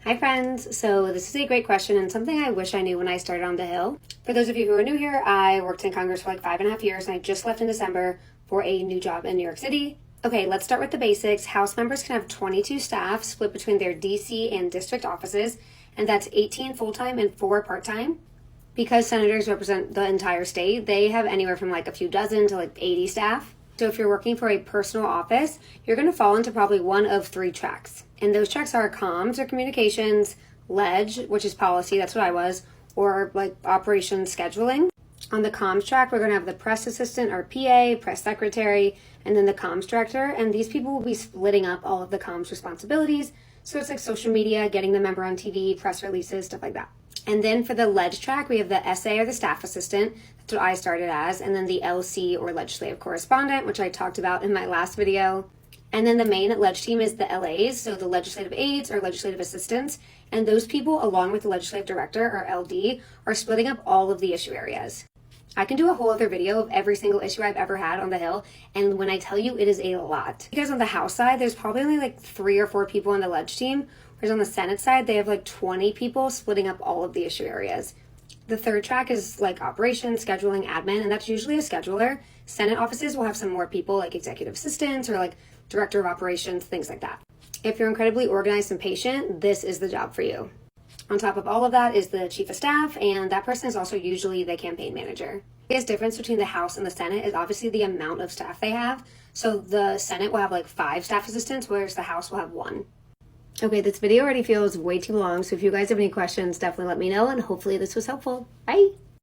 Hi friends, so this is a great question and something I wish I knew when I started on the Hill. For those of you who are new here, I worked in Congress for like 5.5 years and I just left in December for a new job in New York City. Okay, let's start with the basics. House members can have 22 staff split between their DC and district offices, and that's 18 full-time and 4 part-time. Because senators represent the entire state, they have anywhere from like a few dozen to like 80 staff. So if you're working for a personal office, you're going to fall into probably one of 3 tracks. And those tracks are comms or communications, ledge, which is policy, that's what I was, or like operations scheduling. On the comms track, we're going to have the press assistant or PA, press secretary, and then the comms director. And these people will be splitting up all of the comms responsibilities. So it's like social media, getting the member on TV, press releases, stuff like that. And then for the ledge track, we have the SA or the staff assistant. That's what I started as. And then the LC or legislative correspondent, which I talked about in my last video. And then the main ledge team is the LAs, so the legislative aides or legislative assistants. And those people, along with the legislative director or LD, are splitting up all of the issue areas. I can do a whole other video of every single issue I've ever had on the Hill, and when I tell you, it is a lot. Because on the House side, there's probably only like 3 or 4 people on the ledge team, whereas on the Senate side, they have like 20 people splitting up all of the issue areas. The third track is like operations, scheduling, admin, and that's usually a scheduler. Senate offices will have some more people like executive assistants or like director of operations, things like that. If you're incredibly organized and patient, this is the job for you. On top of all of that is the chief of staff, and that person is also usually the campaign manager. The biggest difference between the House and the Senate is obviously the amount of staff they have. So the Senate will have like 5 staff assistants, whereas the House will have 1. Okay, this video already feels way too long, so if you guys have any questions, definitely let me know, and hopefully this was helpful. Bye!